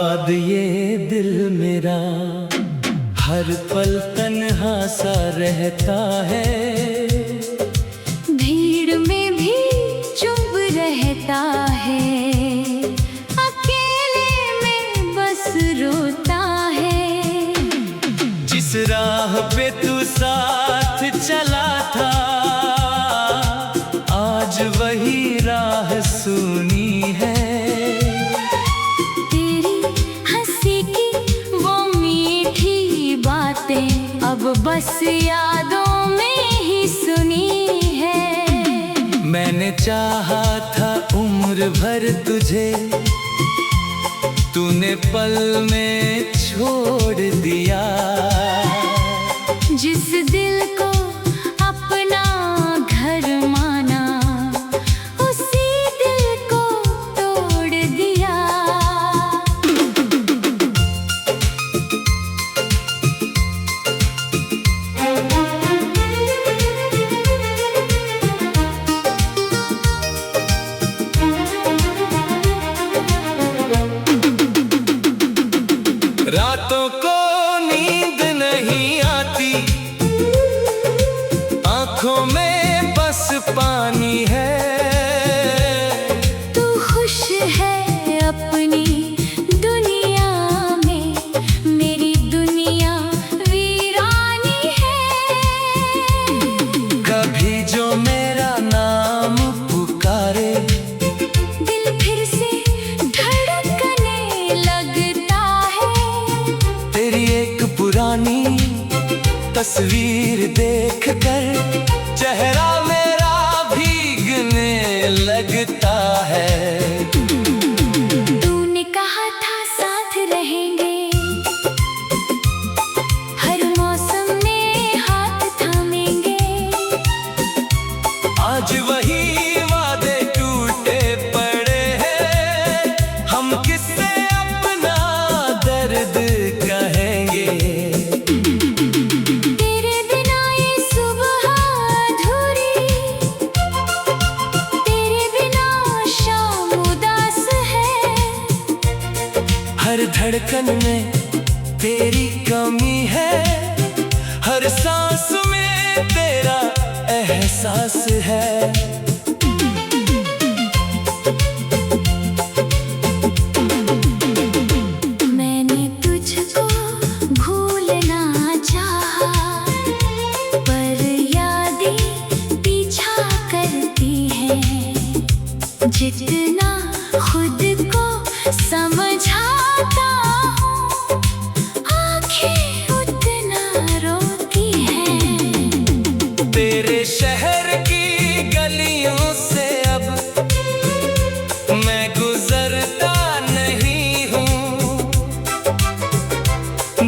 बाद ये दिल मेरा हर पल तन्हा सा रहता है। भीड़ में भी चुप रहता है, अकेले में बस रोता है। जिस राह पे तू साथ चला था, आज वही राह सुनी है। तेरी हंसी की वो मीठी बातें अब बस यादों में ही सुनी है। मैंने चाहा था उम्र भर तुझे, तूने पल में छोड़ दिया। जिस दिल को अपना घर माना, उसी दिल को तोड़ दिया। रातों को नींद नहीं आती, आंखों में बस पानी है। तू खुश है अपनी दुनिया में, मेरी दुनिया वीरानी है। कभी जो मेरा नाम पुकारे, दिल फिर से धड़कने लगता है। तेरी एक पुरानी तस्वीर देखकर चेहरा मेरा भीगने लगता है। तूने कहा था साथ रहेंगे, हर मौसम में हाथ थामेंगे। आज वही वादे टूटे पड़े हैं, हम किससे अपना दर्द कहेंगे। तेरे बिना ये सुबह अधूरी, तेरे बिना शाम उदास है। हर धड़कन में तेरी कमी है, हर सांस में तेरा एहसास है। मैंने तुझको भूलना चाहा, पर यादें पीछा करती हैं। जितना खुद को समझाता हूँ, आँखें उतना रोती हैं। तेरे शहर की गलियों से अब मैं गुजरता नहीं हूँ,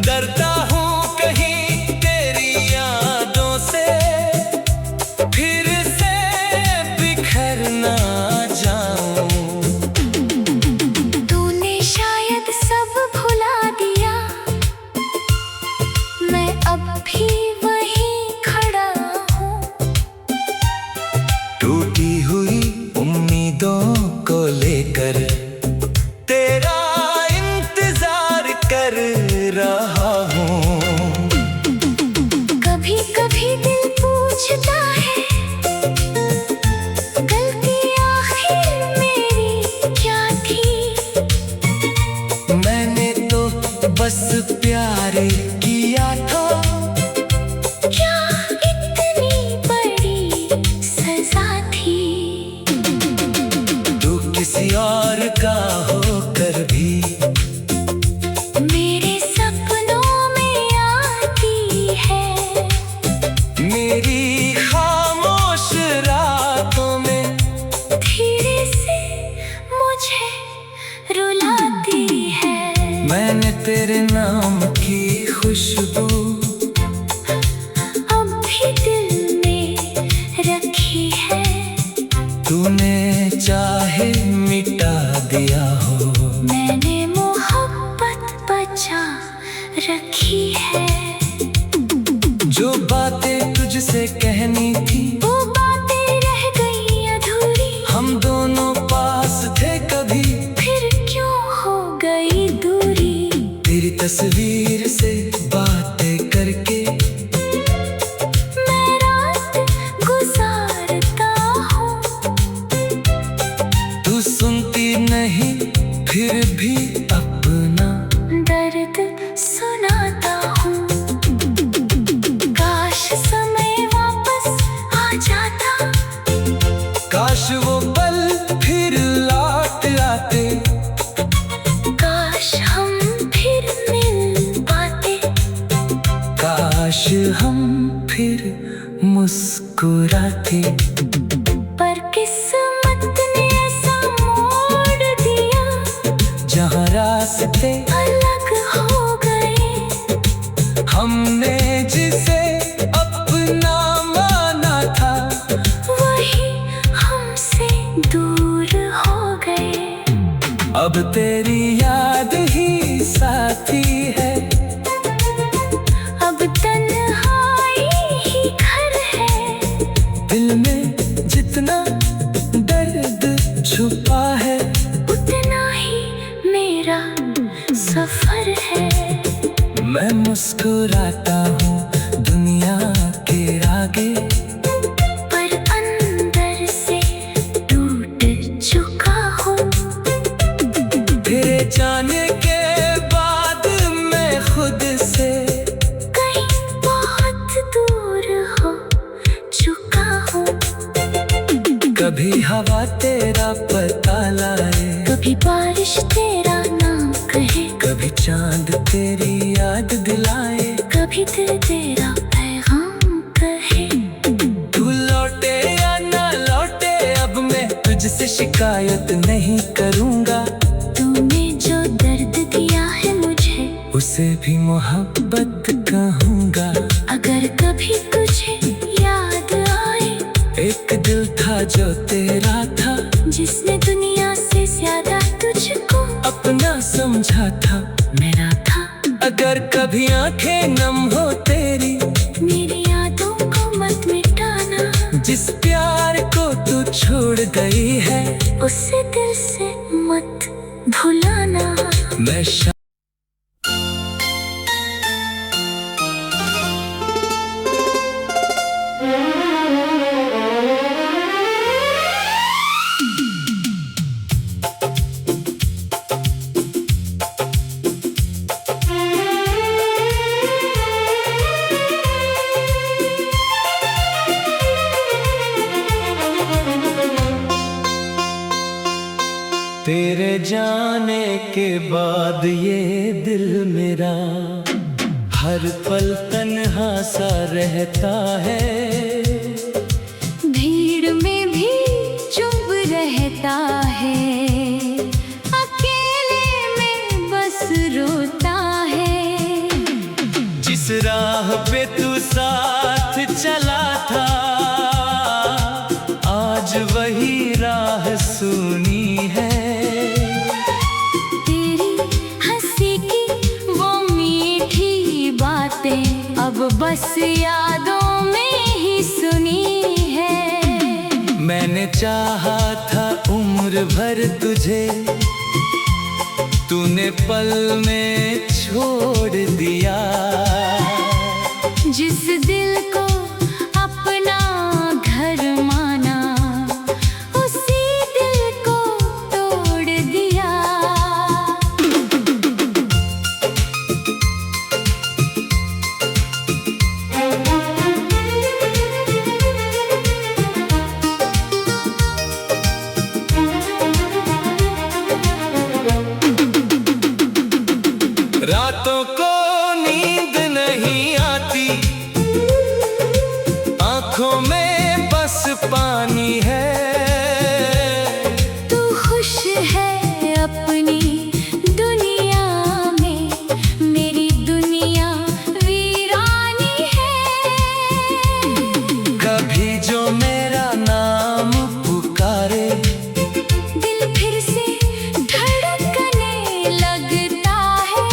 डरता हूँ कहीं तेरी यादों से फिर से बिखर ना जाऊं। तूने शायद सब भुला दिया, मैं अब भी वहीं खड़ा हूँ। टूटी हुई उम्मीदों को लेकर तेरा इंतजार कर रहा हूँ। कभी कभी दिल पूछता है, गलती आखिर मेरी क्या थी। मैंने तो बस प्यार किया था, क्या इतनी बड़ी सजा थी। तू किसी और का होकर भी मेरे सपनों में आती है। मेरी खामोश रातों में धीरे से मुझे रुलाती है। मैंने तेरे नाम की खुशबू अब भी दिल में रखी है। तूने चाहे मिटा दिया हो, मैंने मोहब्बत बचा रखी है। जो बातें तुझसे कहनी थी वो बातें रह गई अधूरी। हम दोनों पास थे कभी, फिर क्यों हो गई दूरी। तस्वीर से बातें करके मैं रात गुजारता हूँ। तू सुनती नहीं फिर भी अपना दर्द सुनाता हूँ। काश समय वापस आ जाता, काश वो पल फिर लौट आते, काश हम फिर मिल पाते, काश हम फिर मुस्कुराते। पर किस्मत ने ऐसा मोड़ दिया, जहाँ रास्ते अलग हो गए। हमने जिसे अपना माना था, वही हमसे दूर हो गए। अब तेरी याद ही साथी है, अब तन्हाई ही घर है। दिल में जितना दर्द छुपा है, उतना ही मेरा सफर है। मैं मुस्कुराता हूँ दुनिया के आगे, पर अंदर से टूट चुका हूँ। तेरे जाने के बाद मैं खुद से कहीं बहुत दूर हो चुका हूँ। कभी हवा तेरा पता लाए, कभी बारिश तेरा नाम कहे, कभी चांद तेरी याद दिलाए, कभी दिल तेरा पैगाम कहे। तू लौटे या ना लौटे अब मैं तुझसे शिकायत नहीं करूँगा। तूने जो दर्द दिया है मुझे, उसे भी मोहब्बत कहूँगा। अगर कभी तुझे याद आए, एक दिल था जो तेरा था, जिसने दुनिया से ज्यादा तुझको अपना समझा था, मेरा था। अगर कभी आंखें नम हो तेरी, मेरी यादों को मत मिटाना। जिस प्यार को तू छोड़ गई है, उसे दिल से मत भुलाना। मैं तेरे जाने के बाद ये दिल मेरा हर पल तन्हा सा रहता है। भीड़ में भी चुप रहता है, अकेले में बस रोता है। जिस राह पे तू साथ चला था, आज वही राह सुनी है। तेरी हंसी की वो मीठी बातें अब बस यादों में ही सुनी है। मैंने चाहा था उम्र भर तुझे, तूने पल में छोड़ दिया। जिस दिल को अपना घर माना, उसी दिल को तोड़ दिया। रातों को नींद नहीं आती, आंखों में बस पानी है। तू खुश है अपनी दुनिया में, मेरी दुनिया वीरानी है। कभी जो मेरा नाम पुकारे, दिल फिर से धड़कने लगता है।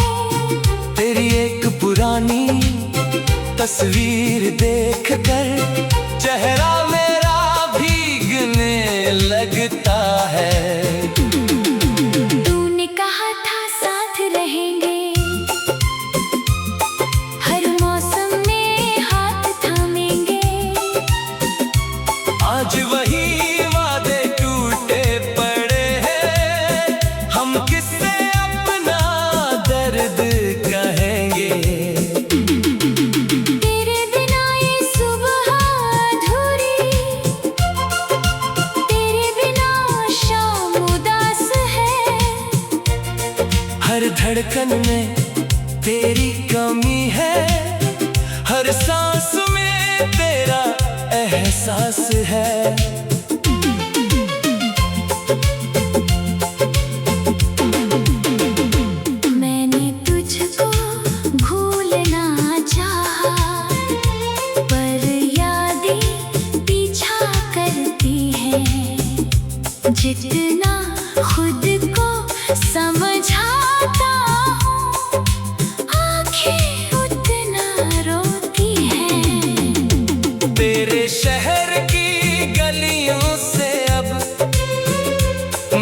तेरी एक पुरानी तस्वीर देखकर चेहरा मेरा भीगने लगता है। तूने कहा था साथ रहेंगे, धड़कन में तेरी कमी है, हर सांस में तेरा एहसास है। मैंने तुझको भूलना चाहा, पर यादें पीछा करती हैं। जितना खुद को समझाता हूँ, आँखें उतना रोती हैं। तेरे शहर की गलियों से अब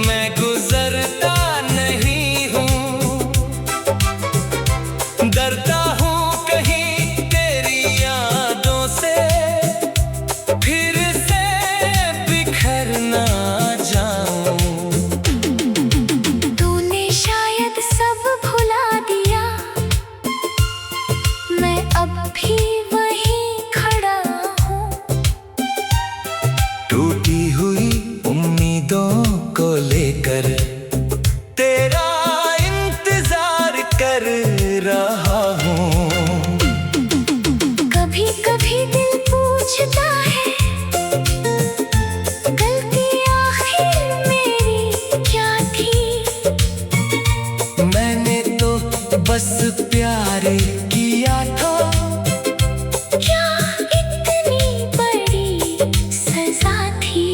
मैं गुजरता नहीं हूँ, डरता हूँ कहीं तेरी यादों से फिर से बिखर ना जाऊं। तूने शायद सब भुला दिया, मैं अब भी वहीं खड़ा हूँ। टूटी हुई उम्मीदों को लेकर तेरा इंतजार कर रहा हूँ। कभी कभी दिल पूछता है, गलती आखिर मेरी क्या थी। मैंने तो बस प्यार किया था, क्या इतनी बड़ी सजा थी।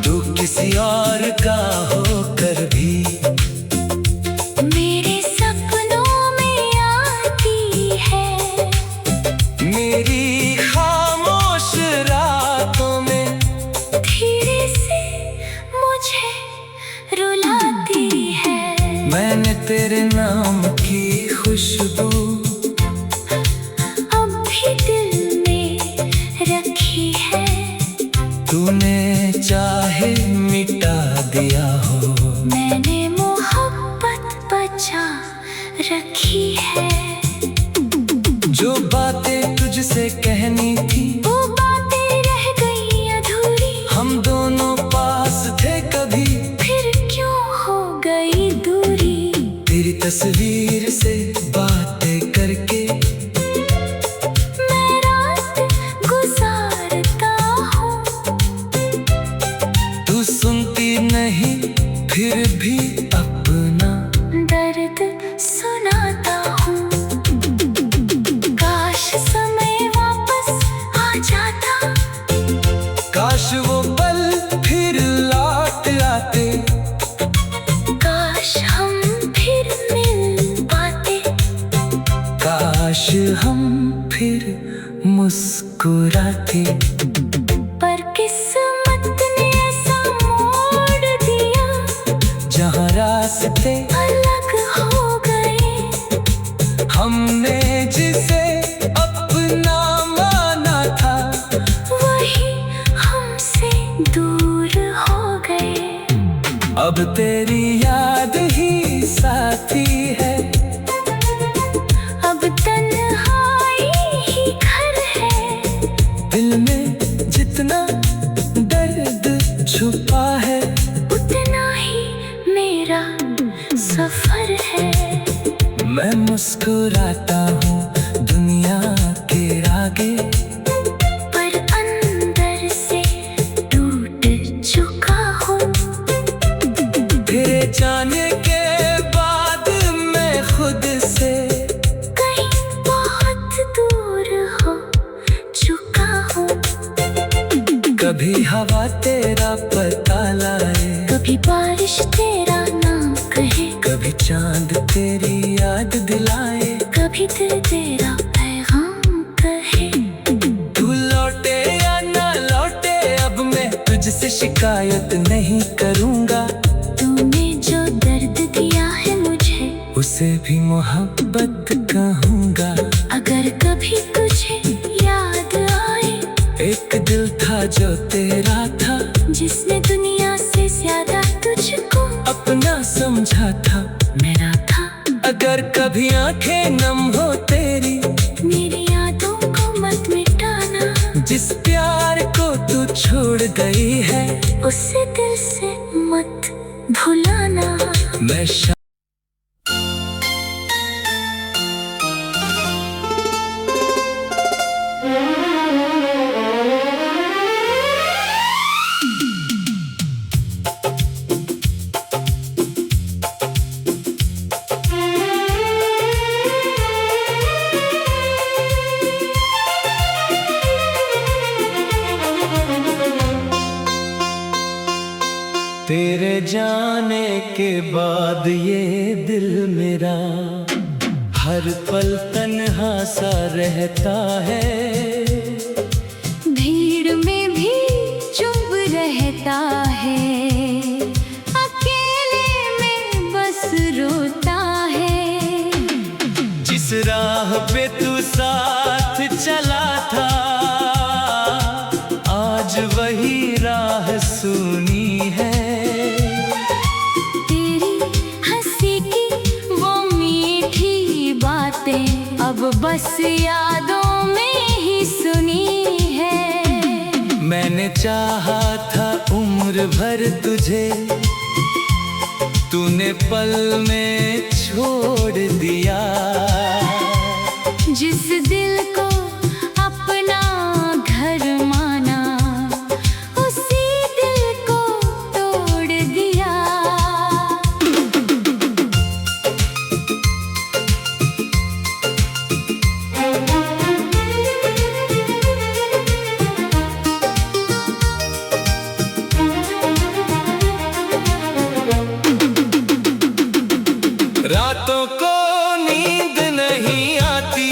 तू किसी और का होकर भी मेरे सपनों में आती है, मेरी खामोश रातों में धीरे से मुझे रुलाती है। मैंने तेरे नाम की खुशबू अब भी दिल में रखी है, तूने चाहे मिटा दिया हो। मैंने मोहब्बत बचा रखी है। जो बातें तुझसे कहनी थी वो बातें रह गई अधूरी, हम दोनों पास थे कभी, फिर क्यों हो गई दूरी। तेरी तस्वीर से बातें करके मैं रात गुजारता हूँ, तू सुनती नहीं फिर भी अपना दर्द सुनाता हूँ। काश समय वापस आ जाता, काश वो पल फिर लौट आते, काश हम फिर मिल पाते। काश हम फिर मुस्कुराते। पर किस्मत ने ऐसा मोड़ दिया, जहाँ रास्ते अलग हो गए। हमने जिसे अपना माना था, वही हमसे दूर हो गए। अब तेरी याद ही साथी है, अब तन्हाई ही घर है। दिल में जितना दर्द छुपा है, उतना ही मेरा सफर है। मैं मुस्कुराता हूँ दुनिया के आगे, पर अंदर से टूट चुका हूँ। तेरे जाने के बाद मैं खुद से कहीं बहुत दूर हो चुका हूँ। कभी हवा तेरा पता लाए, कभी बारिश तेरा नाम कहे, कभी चांद तेरी याद दिलाए, कभी दिल तेरा पैगाम कहे। तू लौटे या ना लौटे अब मैं तुझसे शिकायत नहीं करूँगा। तूने जो दर्द दिया है मुझे, उसे भी मोहब्बत कहूँगा। अगर कभी तुझे याद आए, एक दिल था जो तेरा था, जिसने दुनिया से ज्यादा तुझको अपना समझा था। मेरा था। अगर कभी आंखें नम हो तेरी, मेरी यादों को मत मिटाना। जिस प्यार को तू छोड़ गई है, उसे दिल से मत भुलाना। मैं मेरा हर पल तन्हा सा रहता है। भीड़ में भी चुप रहता है, अकेले में बस रोता है। जिस राह पे तू साथ चला था, आज वही राह सुनी है। तेरी हंसी की वो मीठी बातें अब बस यादों में ही सुनी है। मैंने चाहा था उम्र भर तुझे, तूने पल में छोड़ दिया। जिस दिल को अपना घर माना, उसी दिल को तोड़ दिया। रातों को नींद नहीं आती,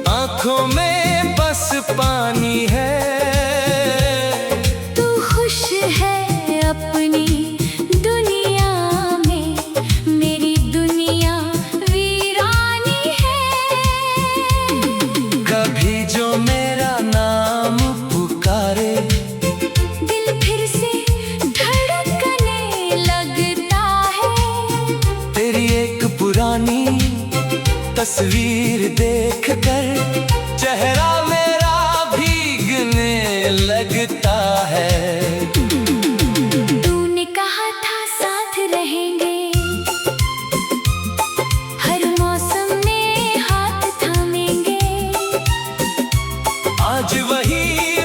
आंखों में बस पानी है। तू खुश है अपनी दुनिया में, मेरी दुनिया वीरानी है। कभी जो मेरा नाम पुकारे, दिल फिर से धड़कने लगता है। तेरी एक पुरानी तस्वीर देखकर चेहरा मेरा भीगने लगता है। तूने कहा था साथ रहेंगे, हर मौसम में हाथ थामेंगे। आज वही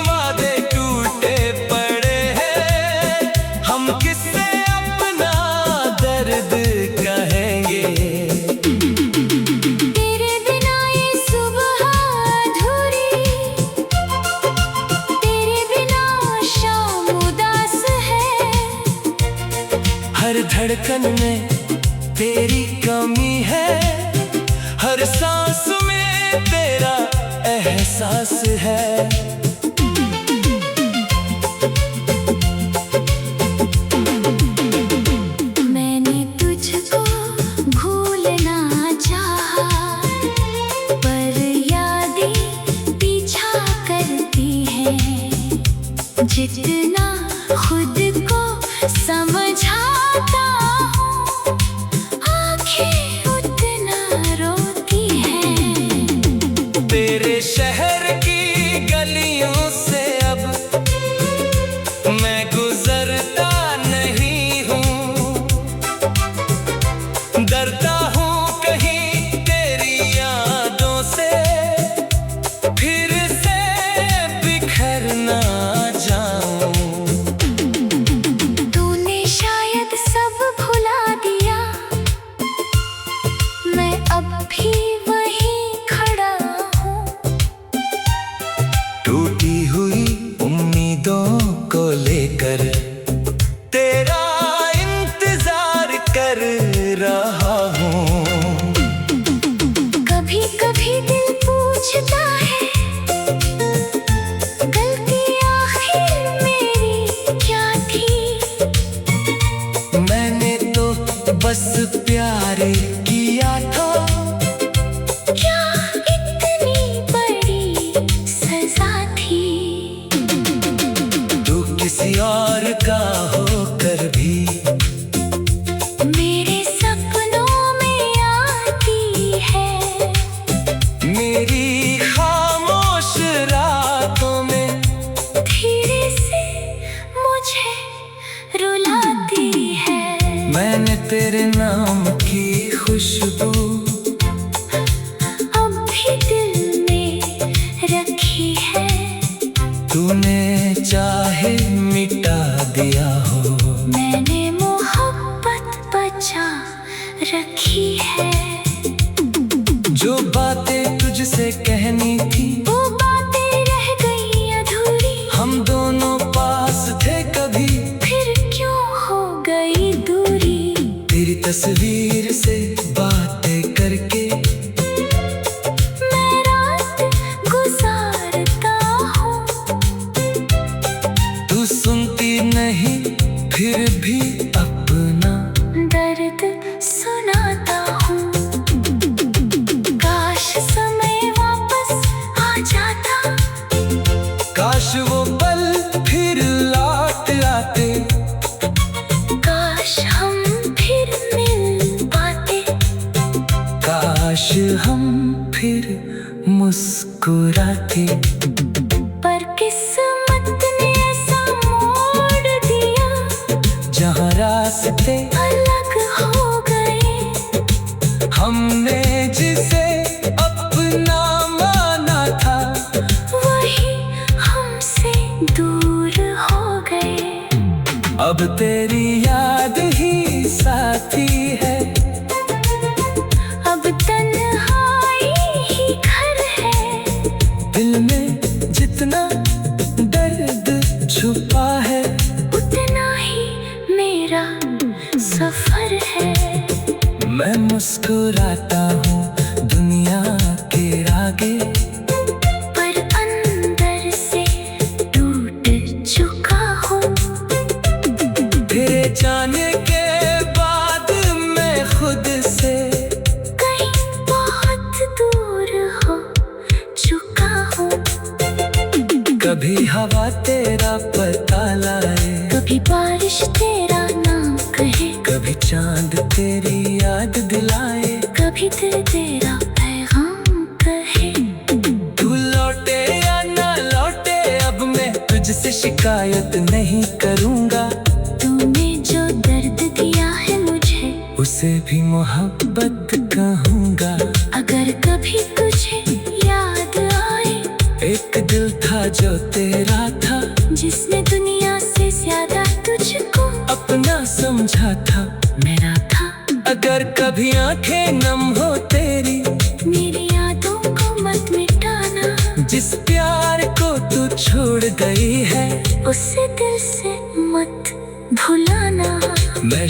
वादे टूटे पड़े हैं, हम किससे अपना दर्द कहेंगे। तेरे बिना ये सुबह अधूरी, तेरे बिना शाम उदास है। हर धड़कन में तेरी कमी है, हर सांस में तेरा एहसास है। मैंने तुझको भूलना चाहा, पर यादें पीछा करती हैं। जितना खुद को समझाता हूँ, आँखें उतना रोती हैं। तेरे शहर की गलियों से अब मैं गुजरता नहीं हूँ, डरता हूँ कहीं तेरी यादों से फिर से बिखर ना जाऊं। तूने शायद सब भुला दिया, मैं अब भी वहीं खड़ा हूँ। टूटी हुई उम्मीदों को लेकर तेरा इंतजार कर रहा हूँ। कभी कभी दिल पूछता है, गलती आखिर मेरी क्या थी। मैंने तो बस प्यार किया था, क्या इतनी बड़ी सजा थी। तू किसी और का होकर भी मेरे सपनों में आती है, मेरी खामोश रातों में धीरे से मुझे रुलाती है। मैंने तेरे नाम की खुशबू अब भी दिल में रखी है। तूने चाहे मिटा दिया हो, मैंने मोहब्बत बचा रखी है। जो बातें तुझसे कहनी थी वो बातें रह गई अधूरी, हम दोनों पास थे कभी, फिर क्यों हो गई दूरी। तेरी तस्वीर से बातें करके मैं रात गुजारता हूँ। तू सुनती नहीं फिर भी अपना दर्द सुनाता हूँ। काश समय वापस आ जाता, काश वो पल फिर लौट आते, काश हम फिर मिल पाते, काश हम फिर मुस्कुराते। पर किस्मत ने ऐसा मोड़ दिया, जहाँ रास्ते अलग हो गए। हमने जिसे अपना माना था, वही हमसे दूर हो गए। अब तेरी याद ही साथी है, अब तन्हाई ही घर है। दिल में जितना दर्द छुपा है, उतना ही मेरा सफर है। मैं मुस्कुराता हूँ दुनिया के आगे, पर अंदर से टूट चुका हूँ। तेरे जाने के बाद मैं खुद से कहीं बहुत दूर हो चुका हूँ। कभी हवा तेरा पता लाए, कभी बारिश तेरा नाम कहे, कभी चांद तेरी याद दिलाए, कभी दिल तेरा पैगाम कहे। तू लौटे या ना लौटे अब मैं तुझसे शिकायत नहीं करूँगा। तूने जो दर्द दिया है मुझे, उसे भी मोहब्बत कहूँगा। अगर कभी तुझे याद आए, एक दिल था जो तेरा था, जिसने दुनिया से ज्यादा तुझको अपना समझा था। मेरा था। अगर कभी आंखें नम हो तेरी, मेरी यादों को मत मिटाना। जिस प्यार को तू छोड़ गई है, उसे दिल से मत भुलाना। मैं